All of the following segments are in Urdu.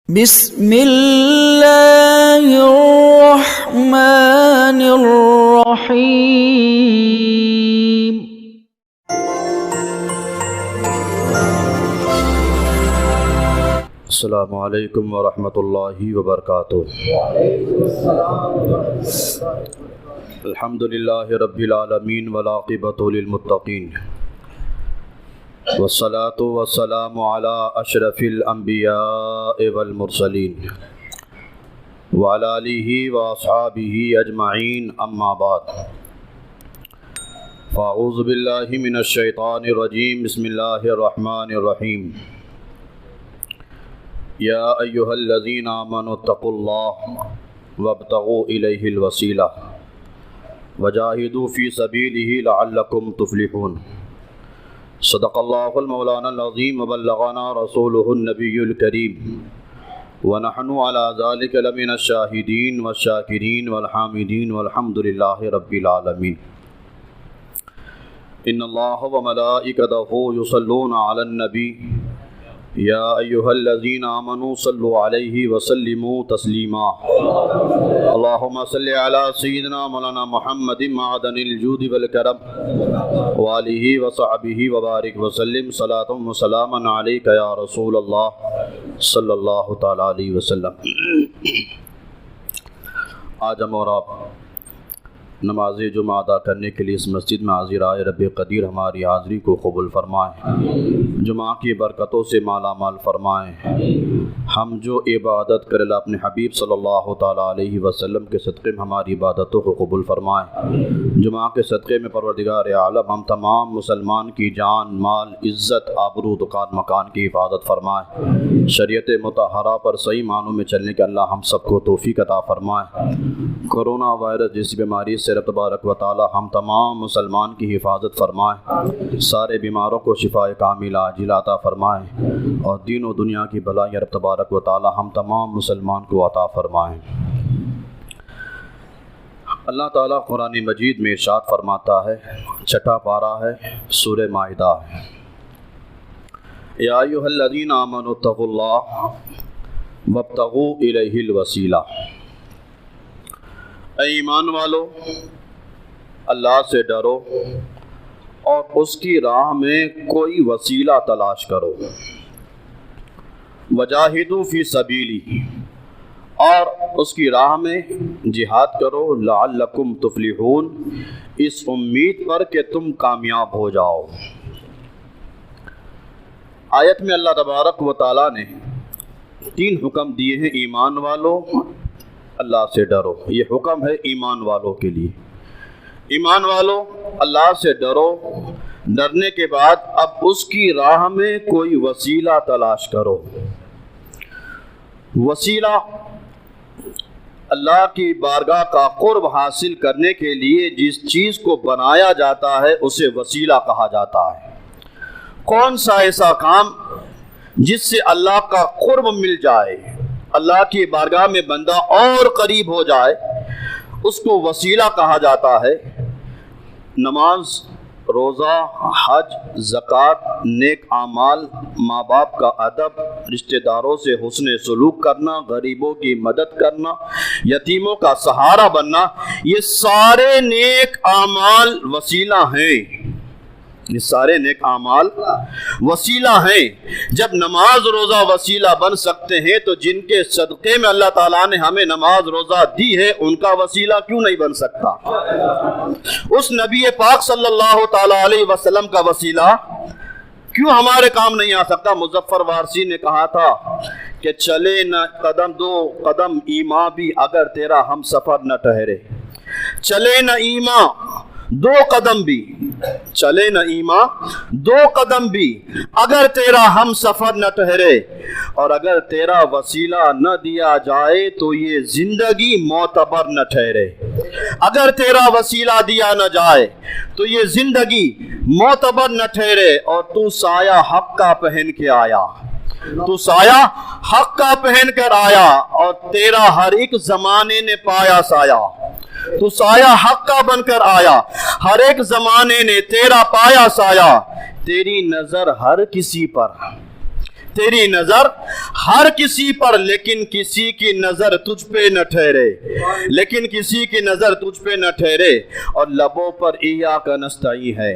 بسم اللہ الرحمن الرحیم السلام علیکم ورحمۃ اللہ وبرکاتہ۔ الحمد للہ رب العالمین والعاقبۃ للمتقین، والصلاة والسلام علی اشرف الانبیاء والمرسلین وعلی آلہ واصحابہ اجمعین، اما بعد فاعوذ باللہ من الشیطان الرجیم، بسم اللہ الرحمن الرحیم۔ یا ایہا الذین آمنوا اتقوا اللہ وابتغوا الیہ الوسیلہ وجاہدوا فی سبیلہ لعلکم تفلحون۔ صدق اللہ المولانا العظیم وبلغنا رسولہ النبی الکریم، ونحن علی ذلک لمن الشاہدین والشاکرین والحامدین والحمد للہ رب العالمین۔ ان اللہ وملائکتہ یصلون علی النبی یا ایہا الذین آمنوا صلوا علیہ وسلموا تسلیما۔ اللہم صلی علی سیدنا مولانا محمد معدن الجود والکرم وآلہ وصحبہ وبارک وسلم، صلاۃ وسلاما علیک یا رسول اللہ صلی اللہ تعالی علیہ وسلم۔ آج ہم اور آپ نماز جمعہ ادا کرنے کے لیے اس مسجد میں حاضر آئے، رب قدیر ہماری حاضری کو قبول فرمائیں، جمعہ کی برکتوں سے مالا مال فرمائیں۔ ہم جو عبادت کر اللہ اپنے حبیب صلی اللہ تعالیٰ علیہ وسلم کے صدقے میں ہماری عبادتوں کو قبول فرمائیں۔ جمعہ کے صدقے میں پروردگار عالم ہم تمام مسلمان کی جان، مال، عزت، آبرو، دکان مکان کی حفاظت فرمائیں۔ شریعت مطہرہ پر صحیح معنوں میں چلنے کے اللہ ہم سب کو توفیق عطا فرمائیں۔ کرونا وائرس جیسی بیماری سے رب تبارک و تعالی ہم تمام مسلمان کی حفاظت فرمائیں، سارے بیماروں کو شفاء کاملہ عاجلہ عطا فرمائیں، اور دین و دنیا کی بلائیں رب تبارک و تعالی ہم تمام مسلمان کو عطا فرمائیں۔ اللہ تعالیٰ قرآن مجید میں ارشاد فرماتا ہے، چھٹا پارہ ہے، سورہ مائدہ ہے، یا ایھا الذین آمنوا اتقوا اللہ وابتغوا الیہ الوسیلہ۔ اے ایمان والو، اللہ سے ڈرو اور اس کی راہ میں کوئی وسیلہ تلاش کرو۔ وجاہدوا فی سبیلہ، اور اس کی راہ میں جہاد کرو، لعلکم تفلحون، اس امید پر کہ تم کامیاب ہو جاؤ۔ آیت میں اللہ تبارک و تعالیٰ نے 3 حکم دیے ہیں۔ ایمان والو، اللہ سے ڈرو، یہ حکم ہے ایمان والوں کے لیے۔ ایمان والو، اللہ سے ڈرو، ڈرنے کے بعد اب اس کی راہ میں کوئی وسیلہ تلاش کرو۔ وسیلہ اللہ کی بارگاہ کا قرب حاصل کرنے کے لیے جس چیز کو بنایا جاتا ہے اسے وسیلہ کہا جاتا ہے۔ کون سا ایسا کام جس سے اللہ کا قرب مل جائے، اللہ کی بارگاہ میں بندہ اور قریب ہو جائے، اس کو وسیلہ کہا جاتا ہے۔ نماز، روزہ، حج، زکوٰۃ، نیک اعمال، ماں باپ کا ادب، رشتہ داروں سے حسن سلوک کرنا، غریبوں کی مدد کرنا، یتیموں کا سہارا بننا، یہ سارے نیک اعمال وسیلہ ہیں۔ یہ سارے نیک اعمال وسیلہ ہیں۔ جب نماز روزہ وسیلہ بن سکتے ہیں تو جن کے صدقے میں اللہ تعالیٰ نے ہمیں نماز روزہ دی ہے ان کا وسیلہ کیوں نہیں بن سکتا؟ اس نبی پاک صلی اللہ تعالیٰ علیہ وسلم کا وسیلہ کیوں ہمارے کام نہیں آ سکتا؟ مظفر وارسی نے کہا تھا کہ چلے نہ قدم 2 قدم ایماں بھی اگر تیرا ہم سفر نہ ٹھہرے۔ چلے نہ ایماں 2 قدم بھی، چلے نہ ایماں 2 قدم بھی اگر تیرا ہم سفر نہ ٹھہرے، اور اگر تیرا وسیلہ نہ دیا جائے تو یہ زندگی معتبر نہ ٹھہرے۔ اگر تیرا وسیلہ دیا نہ جائے تو یہ زندگی معتبر نہ ٹھہرے، اور تو سایہ حق کا پہن کے آیا، تو سایہ حق کا پہن کر آیا، اور تیرا ہر ایک زمانے نے پایا سایہ۔ تو سایہ حق کا بن کر آیا، ہر ایک زمانے نے تیرا پایا سایہ۔ تیری نظر ہر کسی پر، تیری نظر ہر کسی پر لیکن کسی کی نظر تجھ پہ نہ ٹھہرے، لیکن کسی کی نظر تجھ پہ نہ ٹھہرے، اور لبوں پر ایاک نستعین ہے۔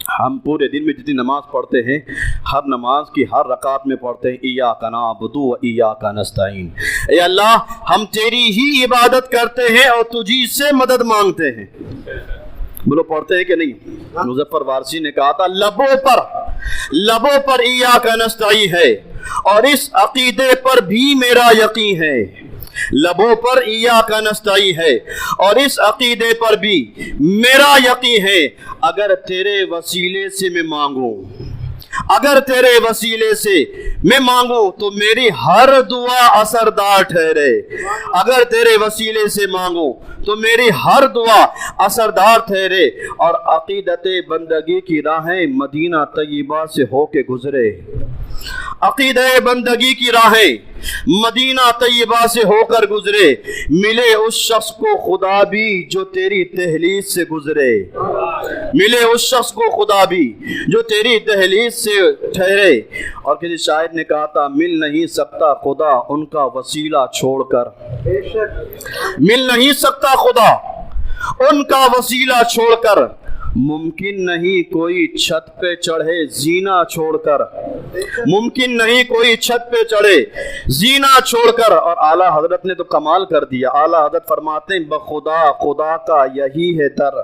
ہم پورے دن میں جتنی نماز پڑھتے ہیں، ہر نماز کی ہر رکعت میں پڑھتے ہیں ایاک نعبد و ایاک نستعین، اے اللہ ہم تیری ہی عبادت کرتے ہیں اور تجھی سے مدد مانگتے ہیں۔ بولو پڑھتے ہیں کہ نہیں؟ مظفر وارسی نے کہا تھا لبوں پر ایاک نستعین ہے اور اس عقیدے پر بھی میرا یقین ہے، لبوں پر ایاک نستعین ہے اور اس عقیدے پر بھی میرا یقین ہے، اگر تیرے وسیلے سے میں مانگوں، اگر تیرے وسیلے سے میں مانگوں تو میری ہر دعا اثردار ٹھہرے، اگر تیرے وسیلے سے مانگوں تو میری ہر دعا اثردار ٹھہرے، اور عقیدت بندگی کی راہیں مدینہ طیبہ سے ہو کے گزرے، عقیدہ بندگی کی راہیں مدینہ طیبہ سے ہو کر گزرے، ملے اس شخص کو خدا بھی جو تیری دہلیز سے گزرے، ملے اس شخص کو خدا بھی جو تیری دہلیز سے ٹھہرے۔ اور کسی شاعر نے کہا تھا مل نہیں سکتا خدا ان کا وسیلہ چھوڑ کر، مل نہیں سکتا خدا ان کا وسیلہ چھوڑ کر، ممکن نہیں کوئی چھت پہ چڑھے زینہ چھوڑ کر، ممکن نہیں کوئی چھت پہ چڑھے زینہ چھوڑ کر۔ اور اعلیٰ حضرت نے تو کمال کر دیا، اعلیٰ حضرت فرماتے ہیں بخدا خدا کا یہی ہے در،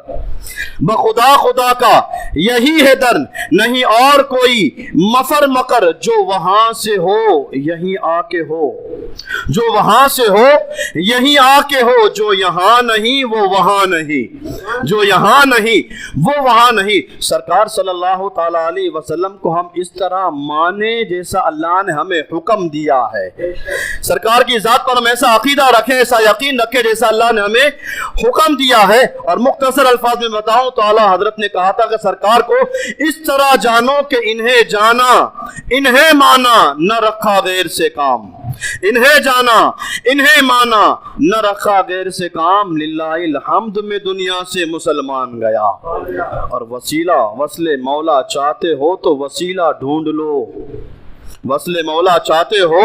بخدا خدا کا یہی ہے در، نہیں اور کوئی مفر مکر، جو وہاں سے ہو یہیں آ کے ہو، جو وہاں سے ہو یہیں آ کے ہو، جو یہاں نہیں وہ وہاں نہیں، جو یہاں نہیں وہ وہاں نہیں۔ سرکار صلی اللہ تعالیٰ علیہ وسلم کو ہم اس طرح مانے جیسا اللہ نے ہمیں حکم دیا ہے، سرکار کی ذات پر ہم ایسا عقیدہ رکھیں، ایسا یقین رکھیں جیسا اللہ نے ہمیں حکم دیا ہے۔ اور مختصر الفاظ میں بتاؤں تو اعلیٰ حضرت نے کہا تھا کہ سرکار کو اس طرح جانو کہ انہیں جانا انہیں مانا نہ رکھا غیر سے کام، انہیں جانا انہیں مانا نہ رکھا غیر سے کام، للہ الحمد میں دنیا سے مسلمان گیا۔ اور وسیلہ وصل مولا چاہتے ہو تو وسیلہ ڈھونڈ لو، وصل مولا چاہتے ہو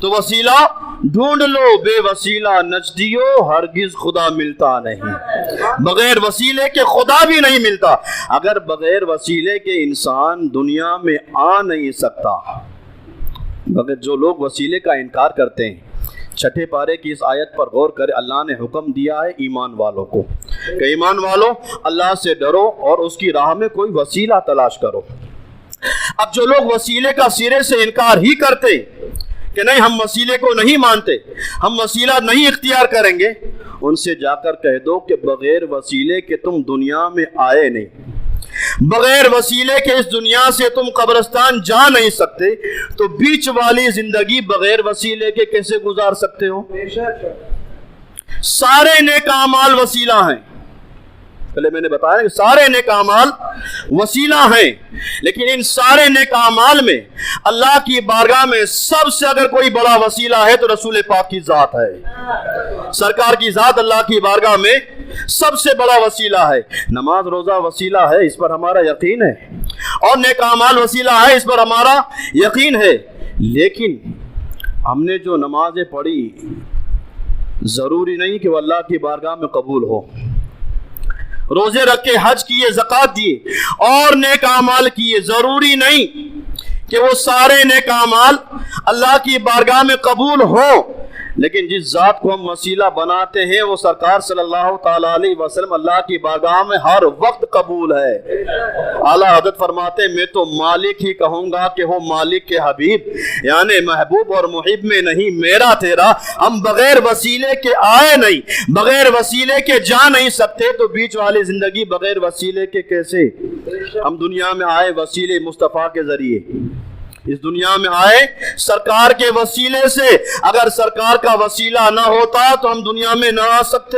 تو وسیلہ ڈھونڈ لو، بے وسیلہ نجدیو ہرگز خدا ملتا نہیں، بغیر وسیلے کے خدا بھی نہیں ملتا۔ اگر بغیر وسیلے کے انسان دنیا میں آ نہیں سکتا، مگر جو لوگ وسیلے کا انکار کرتے ہیں، چھٹے پارے کی اس آیت پر غور کرے، اللہ نے حکم دیا ہے ایمان والوں کو کہ ایمان والوں اللہ سے ڈرو اور اس کی راہ میں کوئی وسیلہ تلاش کرو۔ اب جو لوگ وسیلے کا سرے سے انکار ہی کرتے کہ نہیں ہم وسیلے کو نہیں مانتے، ہم وسیلہ نہیں اختیار کریں گے، ان سے جا کر کہہ دو کہ بغیر وسیلے کے تم دنیا میں آئے نہیں، بغیر وسیلے کے اس دنیا سے تم قبرستان جا نہیں سکتے، تو بیچ والی زندگی بغیر وسیلے کے کیسے گزار سکتے ہو؟ سارے نیک اعمال وسیلہ ہیں، پہلے میں نے بتایا کہ سارے نیک اعمال وسیلہ ہیں، لیکن ان سارے نیک اعمال میں اللہ کی بارگاہ میں سب سے اگر کوئی بڑا وسیلہ ہے تو رسول پاک کی ذات ہے، سرکار کی ذات اللہ کی بارگاہ میں سب سے بڑا وسیلہ ہے۔ نماز روزہ وسیلہ ہے، اس پر ہمارا یقین ہے، اور نیک اعمال وسیلہ ہے، اس پر ہمارا یقین ہے، لیکن ہم نے جو نمازیں پڑھی ضروری نہیں کہ وہ اللہ کی بارگاہ میں قبول ہو، روزے رکھے، حج کیے، زکوٰۃ دیے اور نیک اعمال کیے، ضروری نہیں کہ وہ سارے نیک اعمال اللہ کی بارگاہ میں قبول ہوں، لیکن جس ذات کو ہم وسیلہ بناتے ہیں وہ سرکار صلی اللہ تعالیٰ علیہ وسلم اللہ کی بارگاہ میں ہر وقت قبول ہے۔ اعلیٰ حضرت فرماتے ہیں میں تو مالک ہی کہوں گا کہ ہو مالک کے حبیب، یعنی محبوب اور محب میں نہیں میرا تیرا، ہم بغیر وسیلے کے آئے نہیں، بغیر وسیلے کے جا نہیں سکتے، تو بیچ والی زندگی بغیر وسیلے کے کیسے؟ ہم دنیا میں آئے وسیلے مصطفیٰ کے ذریعے، اس دنیا میں آئے سرکار کے وسیلے سے، اگر سرکار کا وسیلہ نہ ہوتا تو ہم دنیا میں نہ آ سکتے،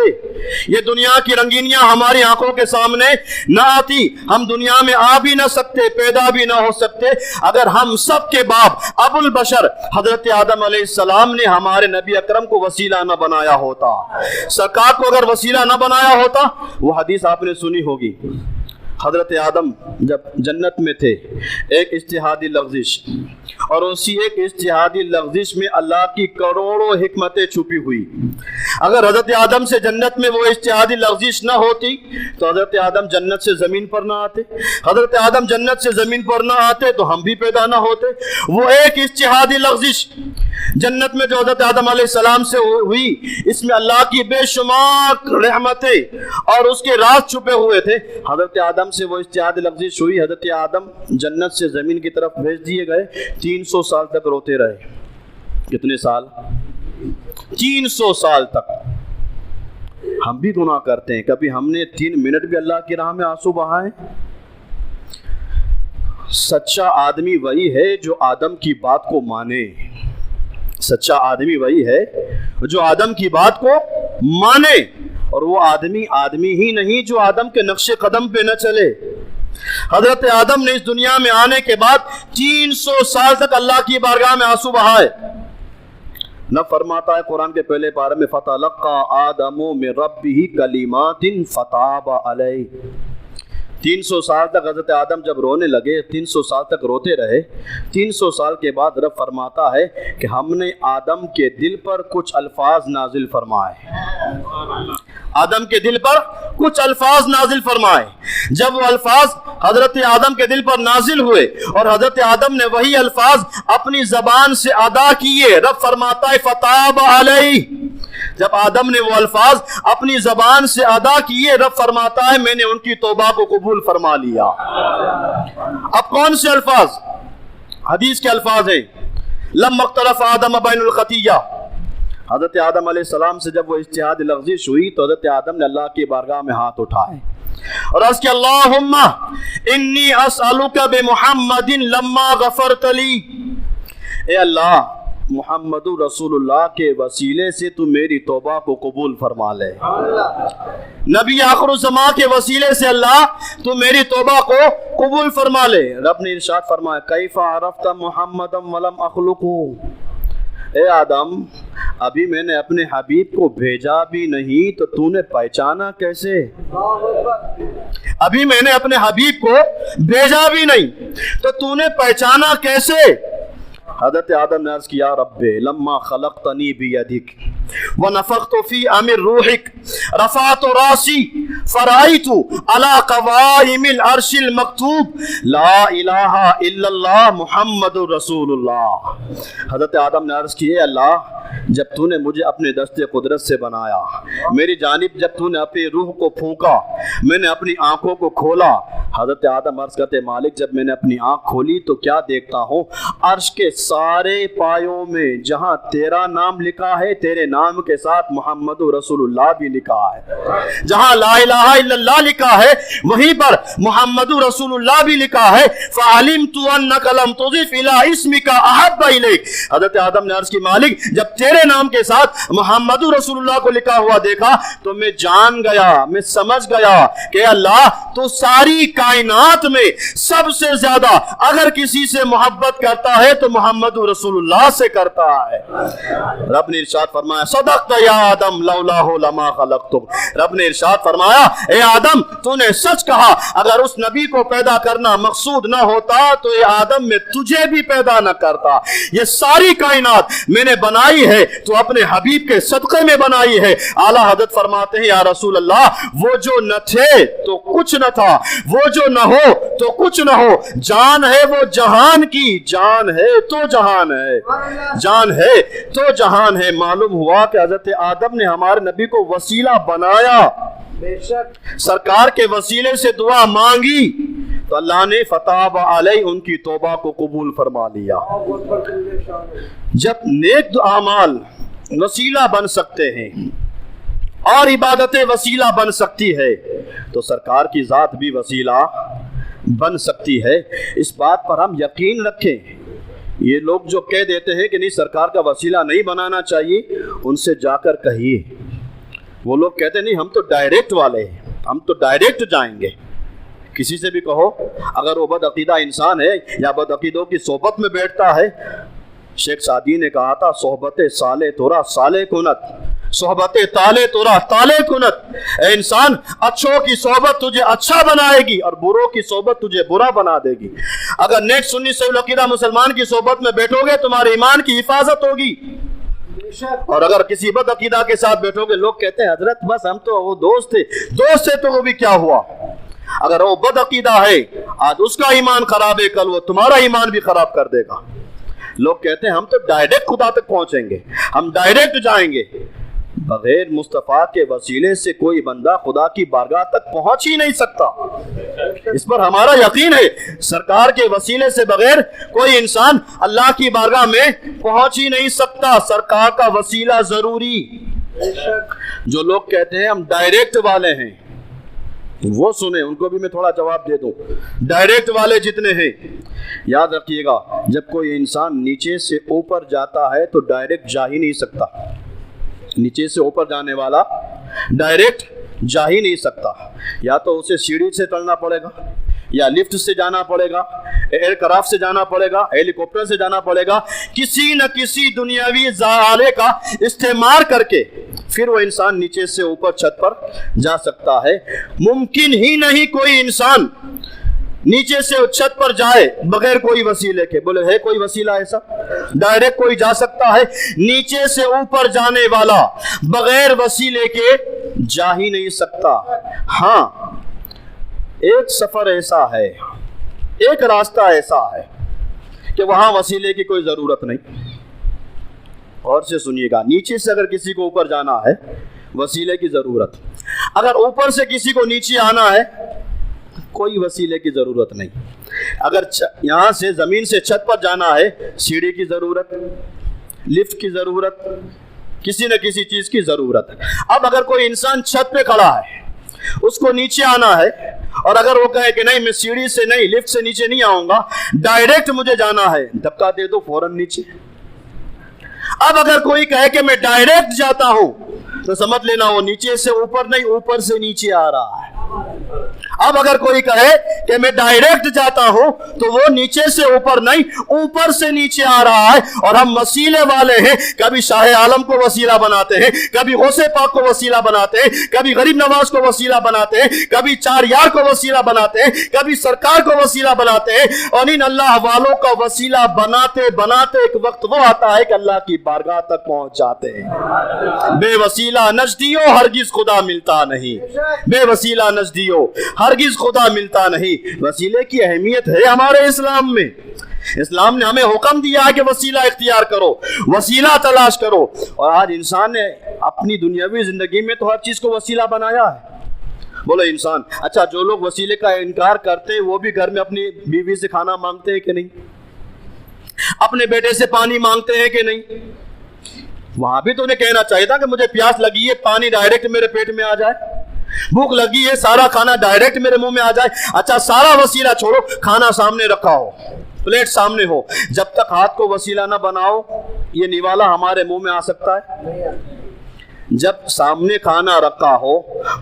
یہ دنیا کی رنگینیاں ہماری آنکھوں کے سامنے نہ آتی، ہم دنیا میں آ بھی نہ سکتے، پیدا بھی نہ ہو سکتے، اگر ہم سب کے باپ ابو البشر حضرت آدم علیہ السلام نے ہمارے نبی اکرم کو وسیلہ نہ بنایا ہوتا، سرکار کو اگر وسیلہ نہ بنایا ہوتا، وہ حدیث آپ نے سنی ہوگی، حضرت آدم جب جنت میں تھے ایک اجتہادی لغزش، اور اسی ایک اجتہادی لغزش میں اللہ کی کروڑوں حکمتیں چھپی ہوئی۔ اگر حضرت آدم سے جنت میں وہ اجتہادی لغزش نہ ہوتی تو حضرت آدم جنت سے زمین پر نہ آتے، حضرت آدم جنت سے زمین پر نہ آتے تو ہم بھی پیدا نہ ہوتے۔ وہ ایک اجتہادی لغزش جنت میں جو حضرت آدم علیہ السلام سے ہوئی، اس میں اللہ کی بے شمار رحمتیں اور اس کے راز چھپے ہوئے تھے۔ حضرت آدم سے وہ اجتہادی لغزش ہوئی، حضرت آدم جنت سے زمین کی طرف بھیج دیے گئے، 300 سال تک روتے رہے۔ کتنے سال؟ 300 سال تک۔ ہم بھی گناہ کرتے ہیں، کبھی ہم نے 3 منٹ بھی اللہ کی راہ میں آنسو بہائے؟ سچا آدمی وہی ہے جو آدم کی بات کو مانے، سچا آدمی وہی ہے جو آدم کی بات کو مانے، اور وہ آدمی ہی نہیں جو آدم کے نقش قدم پہ نہ چلے۔ حضرت آدم نے اس دنیا میں آنے کے بعد 300 سال تک اللہ کی بارگاہ میں آنسو بہائے۔ نہ فرماتا ہے قرآن کے پہلے پارے میں فَتَلَقَّى آدَمُ مِن رَبِّهِ كَلِمَاتٍ فَتَابَ عَلَيْهِ۔ 300 سال تک حضرت آدم جب رونے لگے، 300 سال تک روتے رہے، 300 سال کے بعد رب فرماتا ہے کہ ہم نے آدم کے دل پر کچھ الفاظ نازل فرمائے، آدم کے دل پر کچھ الفاظ نازل فرمائے۔ جب وہ الفاظ حضرت آدم کے دل پر نازل ہوئے اور حضرت آدم نے وہی الفاظ اپنی زبان سے ادا کیے، رب فرماتا ہے فَتَابَ عَلَيْهِ۔ جب آدم نے وہ الفاظ اپنی زبان سے ادا کیے، رب فرماتا ہے میں نے ان کی توبہ کو قبول فرما لیا۔ اب کون سے الفاظ؟ حدیث کے الفاظ ہیں، لَمَّا اخْتَلَفَ آدَمَ بَيْنَ الْخَطِيَّةِ۔ حضرت آدم علیہ السلام سے جب وہ اجتہاد لغزش ہوئی تو حضرت آدم نے اللہ کی بارگاہ میں ہاتھ اٹھائے اور عرض کہ اللہم انی اسألک بمحمد لما غفرت لی، اے اللہ محمد رسول اللہ کے وسیلے سے تو میری توبہ کو قبول فرما لے، نبی آخر الزمان کے وسیلے سے اللہ تو میری توبہ کو قبول فرما لے۔ رب نے ارشاد فرمایا کیف عرفت محمدا ولم اخلقہ، اے آدم ابھی میں نے اپنے حبیب کو بھیجا بھی نہیں تو تو نے پہچانا کیسے؟ ابھی میں نے اپنے حبیب کو بھیجا بھی نہیں تو تو نے پہچانا کیسے؟ حضرت آدم نے عرض کیا رب لما خلقتنی بیدک ونفخت فی من روحک رفعت راسی فرأیت علی قوائم العرش المکتوب لا الہ الا اللہ محمد رسول اللہ۔ حضرت آدم نے عرض کی اے اللہ جب تو نے مجھے اپنے دست قدرت سے بنایا، میری جانب جب تو نے اپنی روح کو پھونکا، میں نے اپنی آنکھوں کو کھولا۔ حضرت آدم عرض کرتے مالک جب میں نے اپنی آنکھ کھولی تو کیا دیکھتا ہوں؟ عرش کے سارے پایوں میں جہاں تیرا نام لکھا ہے تیرے نام کے ساتھ محمد رسول اللہ بھی لکھا ہے، جہاں لا الہ الا اللہ لکھا ہے وہیں پر محمد رسول اللہ بھی لکھا ہے۔ فعلمت انک لم تضف الی اسمک احب الیک۔ حضرت آدم نے عرض کی مالک جب تیرے نام کے ساتھ محمد رسول اللہ کو لکھا ہوا دیکھا تو میں جان گیا، میں سمجھ گیا کہ اللہ تو ساری کائنات میں سب سے زیادہ اگر کسی سے محبت کرتا ہے تو محمد رسول اللہ سے کرتا ہے۔ رب نے ارشاد فرمایا صدقت یا آدم لولاہ لما خلقتک۔ رب نے ارشاد فرمایا اے آدم تو نے سچ کہا، اگر اس نبی کو پیدا کرنا مقصود نہ ہوتا تو اے آدم میں تجھے بھی پیدا نہ کرتا۔ یہ ساری کائنات میں نے بنائی ہے تو اپنے حبیب کے صدقے میں بنائی ہے۔ اعلیٰ حضرت فرماتے ہیں یا رسول اللہ وہ جو نہ تھے تو کچھ نہ تھا، وہ جو نہ ہو تو کچھ نہ ہو، جان ہے وہ جہان کی، جان ہے تو جہان ہے، جان ہے تو جہان ہے۔ معلوم ہوا کہ حضرت آدم نے ہمارے نبی کو وسیلہ بنایا، سرکار کے وسیلے سے دعا مانگی تو اللہ نے فتاب علیہ ان کی توبہ کو قبول فرما لیا۔ جب نیک اعمال وسیلہ بن سکتے ہیں اور عبادتیں وسیلہ بن سکتی ہے تو سرکار کی ذات بھی وسیلہ بن سکتی ہے۔ اس بات پر ہم یقین رکھیں۔ یہ لوگ جو کہہ دیتے ہیں کہ نہیں سرکار کا وسیلہ نہیں بنانا چاہیے، ان سے جا کر کہیے، وہ لوگ کہتے ہیں نہیں ہم تو ڈائریکٹ والے ہیں، ہم تو ڈائریکٹ جائیں گے۔ کسی سے بھی کہو اگر وہ بد عقیدہ انسان ہے یا بد عقیدوں کی صحبت میں بیٹھتا ہے، شیخ سعدی نے کہا تھا صحبت صالح تورا صالح کنت صحبت تالے تورا تالے کنت، اے انسان اچھوں کی صحبت تجھے اچھا بنائے گی اور بروں کی صحبت تجھے برا بنا دے گی۔ اگر نیک سنی صحیح العقیدہ مسلمان کی صحبت میں بیٹھو گے تمہارے ایمان کی حفاظت ہوگی، اور اگر کسی بد عقیدہ کے ساتھ بیٹھو گے، لوگ کہتے ہیں حضرت بس ہم تو وہ دوست تھے تو وہ بھی کیا ہوا؟ اگر وہ بد عقیدہ ہے آج اس کا ایمان خراب ہے، کل وہ تمہارا ایمان بھی خراب کر دے گا۔ لوگ کہتے ہیں ہم تو ڈائریکٹ خدا تک پہنچیں گے، ہم ڈائریکٹ جائیں گے۔ بغیر مصطفیٰ کے وسیلے سے کوئی بندہ خدا کی بارگاہ تک پہنچ ہی نہیں سکتا، اس پر ہمارا یقین ہے۔ سرکار کے وسیلے سے بغیر کوئی انسان اللہ کی بارگاہ میں پہنچ ہی نہیں سکتا، سرکار کا وسیلہ ضروری۔ جو لوگ کہتے ہیں ہم ڈائریکٹ والے ہیں، وہ سنیں، ان کو بھی میں تھوڑا جواب دے دوں۔ ڈائریکٹ والے جتنے ہیں، یاد رکھیے گا جب کوئی انسان نیچے سے اوپر جاتا ہے تو ڈائریکٹ جا ہی نہیں سکتا۔ نیچے سے اوپر جانے والا ڈائریکٹ جا ہی نہیں سکتا، یا تو اسے سیڑھی سے چڑھنا پڑے گا، یا لفٹ سے جانا پڑے گا، ایئر کرافٹ سے جانا پڑے گا، ہیلی کاپٹر سے جانا پڑے گا، کسی نہ کسی دنیاوی آلے کا استعمال کر کے پھر وہ انسان نیچے سے اوپر چھت پر جا سکتا ہے۔ ممکن ہی نہیں کوئی انسان نیچے سے چھت پر جائے بغیر کوئی وسیلے کے۔ بولے ہے کوئی وسیلہ ایسا؟ ڈائریکٹ کوئی جا سکتا ہے؟ نیچے سے اوپر جانے والا بغیر وسیلے کے جا ہی نہیں سکتا۔ ہاں ایک سفر ایسا ہے، ایک راستہ ایسا ہے کہ وہاں وسیلے کی کوئی ضرورت نہیں۔ اور سے سنیے گا، نیچے سے اگر کسی کو اوپر جانا ہے وسیلے کی ضرورت، اگر اوپر سے کسی کو نیچے آنا ہے کوئی وسیلے کی ضرورت نہیں۔ اگر یہاں سے زمین سے چھت پر جانا ہے سیڑھی کی ضرورت، لفٹ کی ضرورت، کسی نہ کسی چیز کی ضرورت۔ اب اگر کوئی انسان چھت پہ کھڑا ہے، اس کو نیچے آنا ہے، اور اگر وہ کہے کہ نہیں میں سیڑھی سے نہیں، لفٹ سے نیچے نہیں آؤں گا، ڈائریکٹ مجھے جانا ہے، دھکا دے دو فوراً نیچے۔ اب اگر کوئی کہے کہ میں ڈائریکٹ جاتا ہوں تو سمجھ لینا وہ نیچے سے اوپر نہیں، اوپر سے نیچے آ رہا ہے۔ اب اگر کوئی کہے کہ میں ڈائریکٹ جاتا ہوں تو وہ نیچے سے اوپر نہیں، اوپر سے نیچے آ رہا ہے۔ اور ہم وسیلے والے ہیں، کبھی شاہ عالم کو وسیلہ بناتے ہیں، کبھی غوث پاک کو وسیلہ بناتے ہیں، کبھی غریب نواز کو وسیلہ بناتے ہیں، کبھی چار یار کو وسیلہ بناتے ہیں، کبھی سرکار کو وسیلہ بناتے ہیں، اور ان اللہ والوں کا وسیلہ بناتے بناتے ایک وقت وہ آتا ہے کہ اللہ کی بارگاہ تک پہنچ جاتے ہیں۔ بے وسیلہ نجدیو ہرگز خدا ملتا نہیں، بے وسیلہ نجدیو ہرگز خدا ملتا نہیں۔ وسیلے کی اہمیت ہے ہمارے اسلام میں۔ اسلام نے ہمیں حکم دیا ہے کہ وسیلہ اختیار کرو، وسیلہ تلاش کرو۔ اور آج انسان نے اپنی دنیاوی زندگی میں تو ہر چیز کو وسیلہ بنایا ہے۔ بولو انسان، اچھا جو لوگ وسیلے کا انکار کرتے ہیں وہ بھی گھر میں اپنی بیوی سے کھانا مانگتے ہیں کہ نہیں؟ اپنے بیٹے سے پانی مانگتے ہیں کہ نہیں؟ وہاں بھی تو انہیں کہنا چاہیے تھا کہ مجھے پیاس لگی ہے، پانی ڈائریکٹ میرے پیٹ میں آ جائے۔ بھوک لگی ہے، سارا کھانا ڈائریکٹ میرے منہ میں آ جائے۔ اچھا سارا وسیلہ چھوڑو، کھانا سامنے رکھا ہو، پلیٹ سامنے ہو، جب تک ہاتھ کو وسیلہ نہ بناؤ یہ نیوالا ہمارے منہ میں آ سکتا ہے؟ جب سامنے کھانا رکھا ہو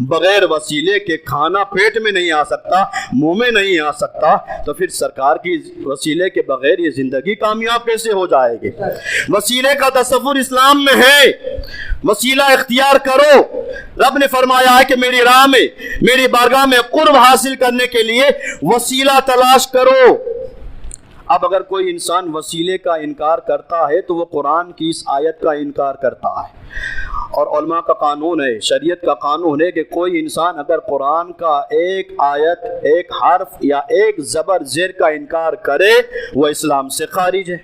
بغیر وسیلے کے کھانا پیٹ میں نہیں آ سکتا، منہ میں نہیں آ سکتا، تو پھر سرکار کی وسیلے کے بغیر یہ زندگی کامیاب کیسے ہو جائے گی؟ وسیلے کا تصور اسلام میں ہے، وسیلہ اختیار کرو۔ رب نے فرمایا ہے کہ میری راہ میں، میری بارگاہ میں قرب حاصل کرنے کے لیے وسیلہ تلاش کرو۔ اب اگر کوئی انسان وسیلے کا انکار کرتا ہے تو وہ قرآن کی اس آیت کا انکار کرتا ہے۔ اور علماء کا قانون ہے، شریعت کا قانون ہے کہ کوئی انسان اگر قرآن کا ایک آیت، ایک حرف یا ایک زبر زیر کا انکار کرے وہ اسلام سے خارج ہے۔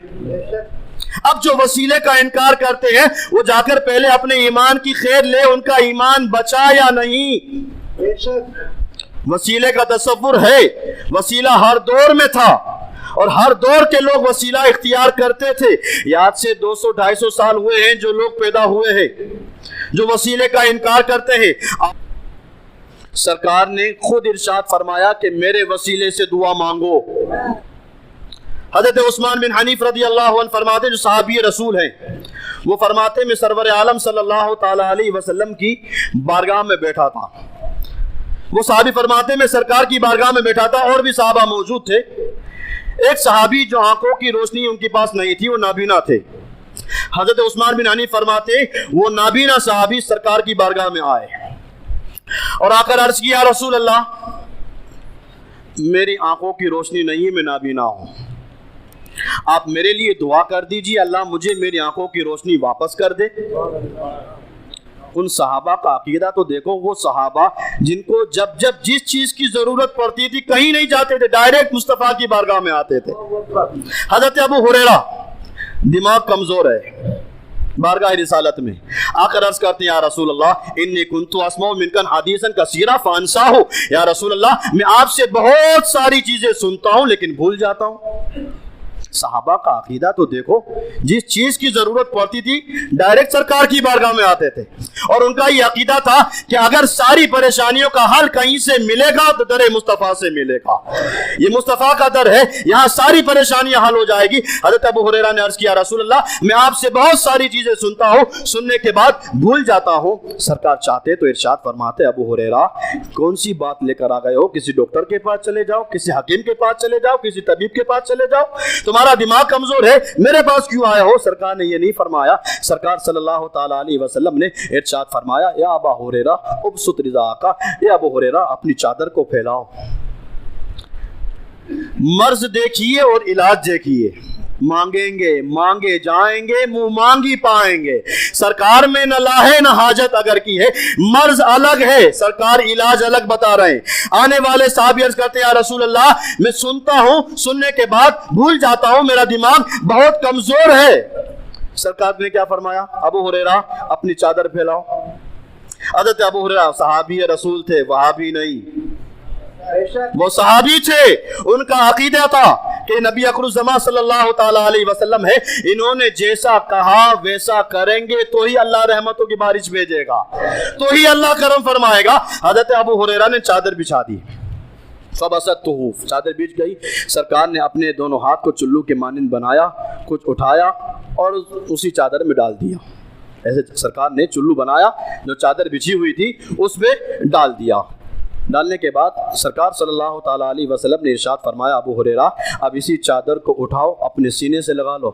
اب جو وسیلے کا انکار کرتے ہیں وہ جا کر پہلے اپنے ایمان کی خیر لے، ان کا ایمان بچا یا نہیں۔ وسیلے کا تصور ہے، وسیلہ ہر دور میں تھا اور ہر دور کے لوگ وسیلہ اختیار کرتے تھے۔ یاد سے 200-250 سال ہوئے ہیں جو لوگ پیدا ہوئے ہیں جو وسیلے کا انکار کرتے ہیں۔ سرکار نے خود ارشاد فرمایا کہ میرے وسیلے سے دعا مانگو۔ حضرت عثمان بن حنیف رضی اللہ عنہ فرماتے جو صحابی رسول ہیں، وہ فرماتے میں سرور عالم صلی اللہ تعالی علیہ وسلم کی بارگاہ میں بیٹھا تھا۔ وہ صحابی فرماتے میں سرکار کی بارگاہ میں بیٹھا تھا، اور بھی صحابہ موجود تھے۔ ایک صحابی جو آنکھوں کی روشنی ان کے پاس نہیں تھی، وہ نابینا تھے۔ حضرت عثمان بن حنیف فرماتے وہ نابینا صحابی سرکار کی بارگاہ میں آئے اور آ کر عرض کیا رسول اللہ میری آنکھوں کی روشنی نہیں، میں نابینا ہوں، آپ میرے لیے دعا کر دیجیے اللہ مجھے میری آنکھوں کی روشنی واپس کر دے۔ ان صحابہ کا عقیدہ تو دیکھو، وہ صحابہ جن کو جب جس چیز کی ضرورت پڑتی تھی کہیں نہیں جاتے تھے، ڈائریکٹ مصطفیٰ کی بارگاہ میں آتے تھے۔ حضرت ابو ہریرہ دماغ کمزور ہے، بارگاہ رسالت میں آ کر عرض کرتے ہیں یا رسول اللہ انی کنت اسمع منکن حدیثا کثیرا فانساہ، یا رسول اللہ میں آپ سے بہت ساری چیزیں سنتا ہوں لیکن بھول جاتا ہوں۔ صحابہ کا عقیدہ تو دیکھو، جس چیز کی ضرورت پڑتی تھی ڈائریکٹ سرکار کی بارگاہ میں آتے تھے، اور ان کا یہ عقیدہ تھا کہ اگر ساری پریشانیوں کا حل کہیں سے ملے گا تو در مصطفیٰ سے ملے گا، یہ مصطفیٰ کا در ہے، یہاں ساری پریشانیاں حل ہو جائے گی۔ حضرت ابو ہریرہ نے عرض کیا رسول اللہ میں آپ سے بہت ساری چیزیں سنتا ہوں، سننے کے بعد بھول جاتا ہوں۔ سرکار چاہتے تو ارشاد فرماتے ابو ہریرہ کون سی بات لے کر آ گئے ہو، کسی ڈاکٹر کے پاس چلے جاؤ، کسی حکیم کے پاس چلے جاؤ، کسی طبیب کے پاس چلے جاؤ، تمہارا دماغ کمزور ہے، میرے پاس کیوں آئے ہو؟ سرکار نے یہ نہیں فرمایا، سرکار صلی اللہ تعالی علیہ وسلم نے ارشاد فرمایا یا ابا ہریرہ ابسط رضاک، یا ابو ہریرہ اپنی چادر کو پھیلاؤ، مرض دیکھیے اور علاج دیکھیے، مانگیں گے مانگے جائیں گے، منہ مانگی پائیں گے۔ سرکار میں نہ لاہے نہ حاجت اگر کی ہے، مرض الگ ہے، سرکار علاج الگ بتا رہے ہیں۔ آنے والے صحابی عرض کرتے ہیں یا رسول اللہ میں سنتا ہوں، سننے کے بعد بھول جاتا ہوں، میرا دماغ بہت کمزور ہے۔ سرکار نے کیا فرمایا؟ ابو ہریرہ اپنی چادر پھیلاؤ۔ حضرت ابو ہریرہ صحابی رسول تھے، وہابی نہیں، وہ صحابی تھے، ان کا عقیدہ تھا کہ نبی اکرم الزمان صلی اللہ تعالی علیہ وسلم ہے، انہوں نے جیسا کہا ویسا کریں گے تو ہی اللہ رحمتوں کی بارش بھیجے گا، تو ہی اللہ کرم فرمائے گا۔ حضرت ابو ہریرہ نے چادر بچھا دی، فبسطتہ، چادر بچھ گئی، سرکار نے اپنے دونوں ہاتھ کو چلو کے مانند بنایا، کچھ اٹھایا اور اسی چادر میں ڈال دیا۔ ایسے سرکار نے چلو بنایا، جو چادر بچھی ہوئی تھی اس میں ڈال دیا۔ ڈالنے کے بعد سرکار صلی اللہ تعالی علیہ وسلم نے ارشاد فرمایا ابو ہریرہ اب اسی چادر کو اٹھاؤ اپنے سینے سے لگا لو،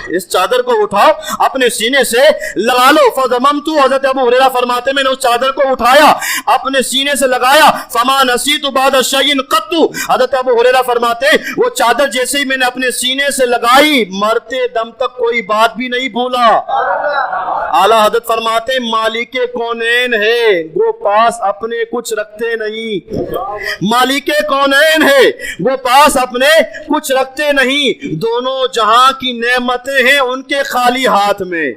اس چادر کو اٹھاؤ اپنے سینے سے لگا لو۔ فضممت، حضرت ابو ہریرہ فرماتے میں نے اس چادر کو اٹھایا اپنے سینے سے لگایا، فما نسیت بعد شیء قط، حضرت ابو ہریرہ فرماتے وہ چادر جیسے ہی میں نے اپنے سینے سے لگائی مرتے دم تک کوئی بات بھی نہیں بھولا۔ اعلیٰ حضرت فرماتے مالک کونین ہے، وہ پاس اپنے کچھ رکھتے نہیں، مالک کونین ہے، وہ پاس اپنے کچھ رکھتے نہیں، دونوں جہاں کی نعمت ہیں ان کے خالی ہاتھ میں،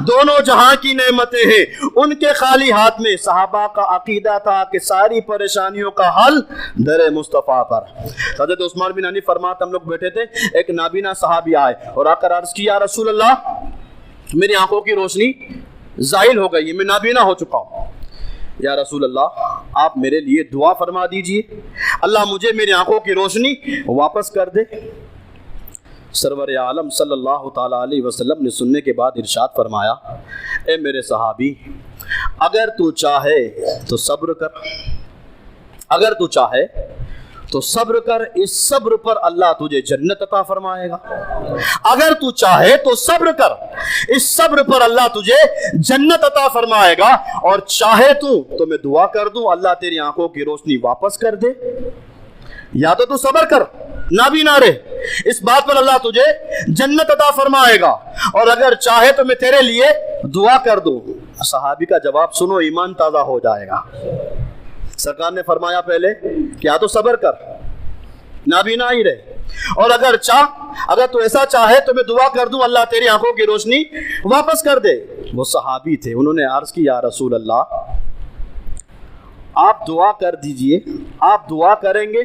دونوں جہاں کی نعمتیں ہیں ان کے خالی ہاتھ میں۔ صحابہ کا عقیدہ تھا کہ ساری پریشانیوں کا حل در مصطفیٰ پر۔ حضرت عثمان بن حنیف فرماتے ہم لوگ بیٹھے تھے، ایک نابینا صحابی آئے اور آ کر عرض کیا رسول اللہ میری آنکھوں کی روشنی زائل ہو گئی ہے، میں نابینا ہو چکا ہوں، یا رسول اللہ آپ میرے لیے دعا فرما دیجئے اللہ مجھے میری آنکھوں کی روشنی واپس کر دے۔ سرور عالم صلی اللہ تعالی علیہ وسلم نے سننے کے بعد ارشاد فرمایا اے میرے صحابی اگر تو چاہے تو صبر کر، اگر تو چاہے تو صبر کر، اس صبر پر اللہ تجھے جنت عطا فرمائے گا۔ اگر تو چاہے تو صبر کر، اس صبر پر اللہ تجھے جنت عطا فرمائے گا، اور چاہے تو میں دعا کر دوں اللہ تیری آنکھوں کی روشنی واپس کر دے۔ یا تو صبر کر، نابینا رہے، اس بات پر اللہ تجھے جنت عطا فرمائے گا، اور اگر چاہے تو میں تیرے لیے دعا کر دوں۔ صحابی کا جواب سنو، ایمان تازہ ہو جائے گا۔ سرکار نے فرمایا پہلے کیا تو صبر کر، نابینا ہی رہے، اور اگر تو ایسا چاہے تو میں دعا کر دوں اللہ تیری آنکھوں کی روشنی واپس کر دے۔ وہ صحابی تھے، انہوں نے عرض کی یا رسول اللہ آپ دعا کر دیجئے، آپ دعا کریں گے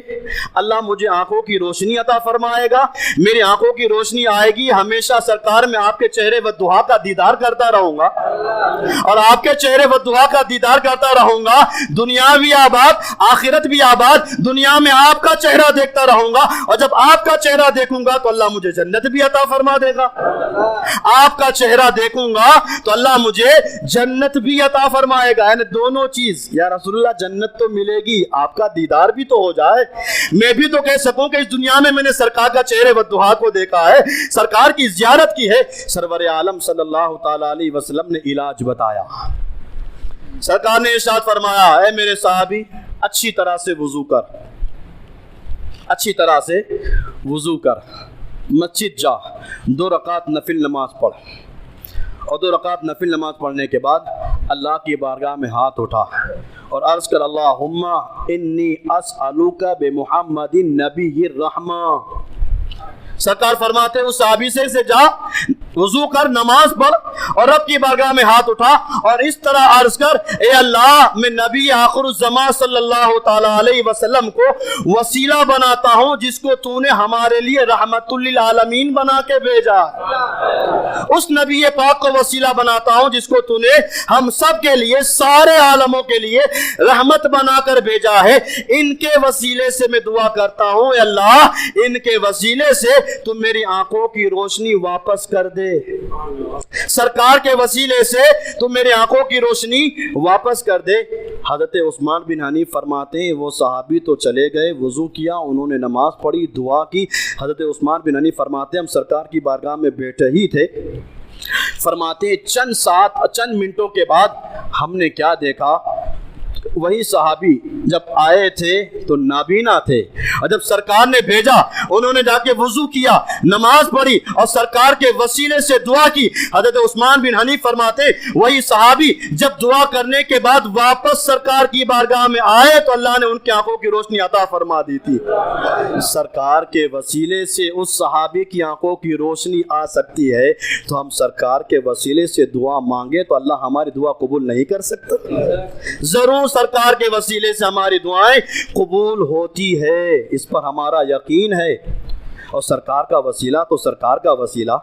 اللہ مجھے آنکھوں کی روشنی عطا فرمائے گا، میری آنکھوں کی روشنی آئے گی، ہمیشہ سرکار میں آپ کے چہرے والضحیٰ کا دیدار کرتا رہوں گا، اور آپ کے چہرے والضحیٰ کا دیدار کرتا رہوں گا، دنیا بھی آباد آخرت بھی آباد، دنیا میں آپ کا چہرہ دیکھتا رہوں گا، اور جب آپ کا چہرہ دیکھوں گا تو اللہ مجھے جنت بھی عطا فرما دے گا، آپ کا چہرہ دیکھوں گا تو اللہ مجھے جنت بھی عطا فرمائے گا۔ یعنی دونوں چیز، یا رسول اللہ جنت تو ملے گی، آپ کا دیدار بھی تو ہو جائے، میں بھی تو کہہ سکوں کہ اس دنیا میں نے سرکار کا چہرے والضحیٰ کو دیکھا ہے، سرکار کی زیارت کی ہے۔ سرور عالم صلی اللہ تعالی علیہ وسلم نے علاج بتایا۔ سرکار نے ارشاد فرمایا، اے میرے صحابی اچھی طرح سے وضو کر، اچھی طرح سے وضو کر، مسجد جا، 2 رکعت نفل نماز پڑھ، اور 2 رکعت نفل نماز پڑھنے کے بعد اللہ کی بارگاہ میں ہاتھ اٹھا اور عرض کر، اللہم انی اسألوک بمحمد نبی الرحمہ۔ سرکار فرماتے ہیں اس صحابی سے جا، وضو کر، نماز پڑھ اور رب کی بارگاہ میں ہاتھ اٹھا اور اس طرح عرض کر، اے اللہ میں نبی آخر الزمان صلی اللہ تعالی علیہ وسلم کو وسیلہ بناتا ہوں جس کو تو نے ہمارے لیے رحمت للعالمین بنا کے بھیجا، اس نبی پاک کو وسیلہ بناتا ہوں جس کو تو نے ہم سب کے لیے، سارے عالموں کے لیے رحمت بنا کر بھیجا ہے۔ ان کے وسیلے سے میں دعا کرتا ہوں، اے اللہ ان کے وسیلے سے تم میری آنکھوں کی روشنی واپس کر دے، سرکار کے وسیلے سے تم میری آنکھوں کی روشنی واپس کر دے۔ حضرت عثمان بن حنیف فرماتے ہیں وہ صحابی تو چلے گئے، وضو کیا، انہوں نے نماز پڑھی، دعا کی۔ حضرت عثمان بن حنیف فرماتے ہیں ہم سرکار کی بارگاہ میں بیٹھے ہی تھے، فرماتے ہیں چند منٹوں کے بعد ہم نے کیا دیکھا، وہی صحابی جب آئے تھے تو نابینا تھے، اور جب سرکار نے بھیجا انہوں نے جا کے وضو کیا، نماز پڑھی اور سرکار کے وسیلے سے دعا کی۔ حضرت عثمان بن حنیف فرماتے وہی صحابی جب دعا کرنے کے بعد واپس سرکار کی بارگاہ میں آئے تو اللہ نے ان کی آنکھوں کی روشنی عطا فرما دی تھی۔ سرکار کے وسیلے سے اس صحابی کی آنکھوں کی روشنی آ سکتی ہے تو ہم سرکار کے وسیلے سے دعا مانگے تو اللہ ہماری دعا قبول نہیں کر سکتا؟ ضرور سرکار کے وسیلے سے ہماری دعائیں قبول ہوتی ہے، اس پر ہمارا یقین ہے۔ اور سرکار کا وسیلہ تو سرکار کا وسیلہ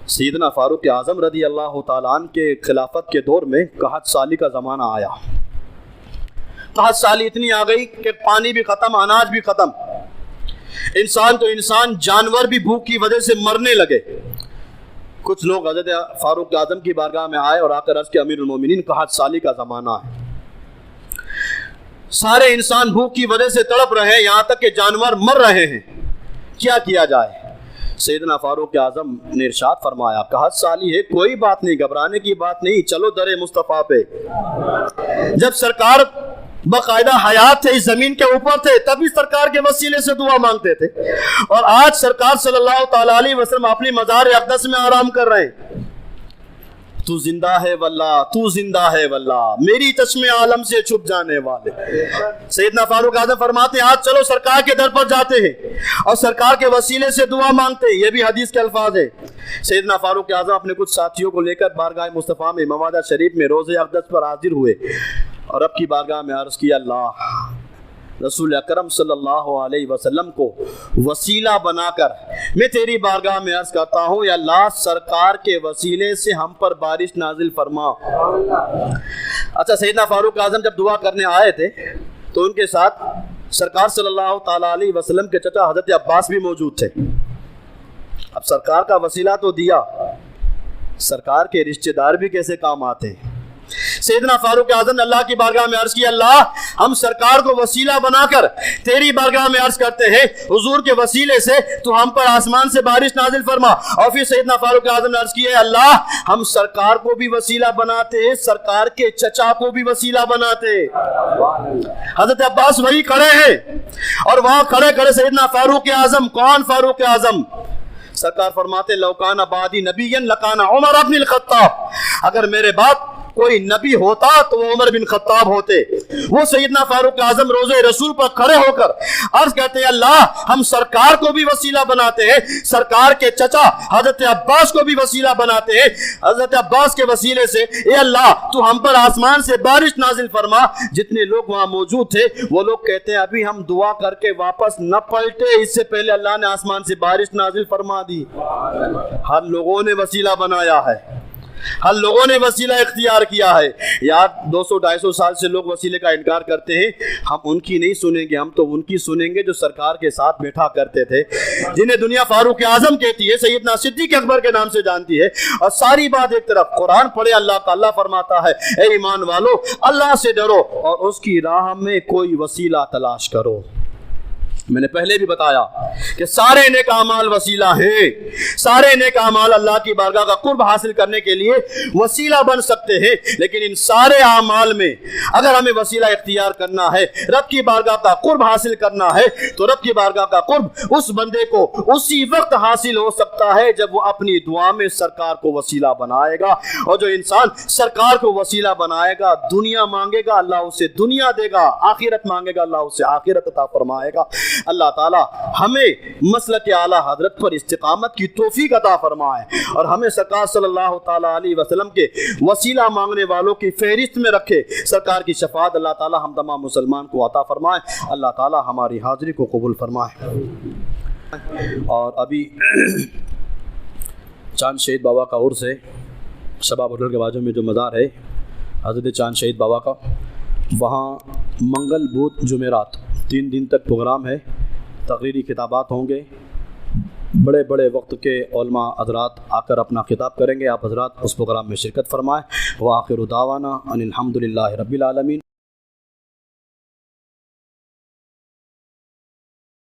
سیدنا فاروق اعظم رضی اللہ تعالیٰ عنہ کے خلافت کے دور میں قحط سالی کا زمانہ آیا۔ قحط سالی اتنی آ گئی کہ پانی بھی ختم، اناج بھی ختم، انسان تو انسان، جانور بھی بھوک کی وجہ سے مرنے لگے۔ کچھ لوگ حضرت فاروق اعظم کی بارگاہ میں آئے اور آ کر عرض کہ امیر المومنین قحط سالی کا زمانہ ہے، سارے انسان بھوک کی وجہ سے تڑپ رہے ہیں، یہاں تک کہ جانور مر رہے ہیں، کیا کیا جائے؟ سیدنا فاروق اعظم نے ارشاد فرمایا قحط سالی ہے، کوئی بات نہیں، گھبرانے کی بات نہیں، چلو در مصطفیٰ پہ۔ جب سرکار باقاعدہ حیات تھے، اس زمین کے اوپر تھے، تبھی سرکار کے وسیلے سے دعا مانگتے تھے، اور آج سرکار صلی اللہ تعالیٰ علیہ وسلم اپنی مزار اقدس میں آرام کر رہے ہیں۔ تو زندہ ہے واللہ، تو زندہ ہے واللہ، میری چشم عالم سے چھپ جانے والے۔ سیدنا فاروق اعظم فرماتے ہیں آج چلو سرکار کے در پر جاتے ہیں اور سرکار کے وسیلے سے دعا مانگتے ہیں، یہ بھی حدیث کے الفاظ ہیں۔ سیدنا فاروق اعظم اپنے کچھ ساتھیوں کو لے کر بارگاہ مصطفیٰ میں مواضع شریف میں روضہ اقدس پر حاضر ہوئے اور رب کی بارگاہ میں عرض کیا، اللہ رسول اکرم صلی اللہ علیہ وسلم کو وسیلہ بنا کر میں تیری بارگاہ میں عرض کرتا ہوں، یا اللہ سرکار کے وسیلے سے ہم پر بارش نازل فرما۔ اچھا، سیدنا فاروق اعظم جب دعا کرنے آئے تھے تو ان کے ساتھ سرکار صلی اللہ تعالیٰ علیہ وسلم کے چچا حضرت عباس بھی موجود تھے۔ اب سرکار کا وسیلہ تو دیا، سرکار کے رشتہ دار بھی کیسے کام آتے ہیں۔ سیدنا فاروق اعظم نے اللہ کی بارگاہ میں عرض کیا، اللہ ہم سرکار کو وسیلہ بنا کر تیری بارگاہ میں عرض کرتے ہیں حضور کے وسیلے سے تو ہم پر آسمان سے بارش نازل فرما۔ اور پھر سیدنا فاروق اعظم نے عرض کیا، اللہ ہم سرکار کو بھی وسیلہ بناتے ہیں، سرکار کے چچا کو بھی وسیلہ بناتے ہیں۔ حضرت عباس وہی کھڑے ہیں اور وہاں کھڑے کھڑے سیدنا فاروق اعظم، کون فاروق اعظم؟ سرکار فرماتے لو کان بعدی نبی لکان عمر بن الخطاب، اگر میرے بعد کوئی نبی ہوتا تو وہ عمر بن خطاب ہوتے۔ وہ سیدنا فاروق اعظم روضہ رسول پر کھڑے ہو کر عرض کہتے ہیں، اللہ ہم سرکار کو بھی وسیلہ بناتے ہیں، سرکار کے چچا حضرت عباس کو بھی وسیلہ بناتے ہیں، حضرت عباس کے وسیلے سے اے اللہ تو ہم پر آسمان سے بارش نازل فرما۔ جتنے لوگ وہاں موجود تھے وہ لوگ کہتے ہیں ابھی ہم دعا کر کے واپس نہ پلٹے، اس سے پہلے اللہ نے آسمان سے بارش نازل فرما دی۔ ہر لوگوں نے وسیلہ بنایا ہے، ہر لوگوں نے وسیلہ اختیار کیا ہے. یار 200-250 سال سے لوگ وسیلے کا انکار کرتے ہیں. ہم ان کی نہیں سنیں گے, ہم تو ان کی سنیں گے جو سرکار کے ساتھ بیٹھا کرتے تھے, جنہیں دنیا فاروق اعظم کہتی ہے, سیدنا صدیق اکبر کے نام سے جانتی ہے. اور ساری بات ایک طرف, قرآن پڑھے اللہ کا, اللہ فرماتا ہے اے ایمان والو اللہ سے ڈرو اور اس کی راہ میں کوئی وسیلہ تلاش کرو. میں نے پہلے بھی بتایا کہ سارے نیک اعمال وسیلہ ہیں, سارے نیک اعمال اللہ کی بارگاہ کا قرب حاصل کرنے کے لیے وسیلہ بن سکتے ہیں, لیکن ان سارے اعمال میں اگر ہمیں وسیلہ اختیار کرنا ہے, رب کی بارگاہ کا قرب حاصل کرنا ہے, تو رب کی بارگاہ کا قرب اس بندے کو اسی وقت حاصل ہو سکتا ہے جب وہ اپنی دعا میں سرکار کو وسیلہ بنائے گا. اور جو انسان سرکار کو وسیلہ بنائے گا, دنیا مانگے گا اللہ اسے دنیا دے گا, آخرت مانگے گا اللہ اسے آخرت عطا فرمائے گا. اللہ تعالی ہمیں مسلک اعلیٰ حضرت پر استقامت کی توفیق عطا فرمائے اور ہمیں سرکار صلی اللہ تعالی علیہ وسلم کے وسیلہ مانگنے والوں کی فہرست میں رکھے. سرکار کی شفاعت اللہ تعالی ہم تمام مسلمان کو عطا فرمائے. اللہ تعالی ہماری حاضری کو قبول فرمائے. اور ابھی چاند شہید بابا کا عرس ہے, شباب ہوٹل کے بازو میں جو مزار ہے حضرت چاند شہید بابا کا, وہاں منگل بدھ جمعرات 3 دن تک پروگرام ہے. تقریری خطابات ہوں گے, بڑے بڑے وقت کے علماء حضرات آ کر اپنا خطاب کریں گے. آپ حضرات اس پروگرام میں شرکت فرمائیں. وآخر دعوانا ان الحمد للہ رب العالمین.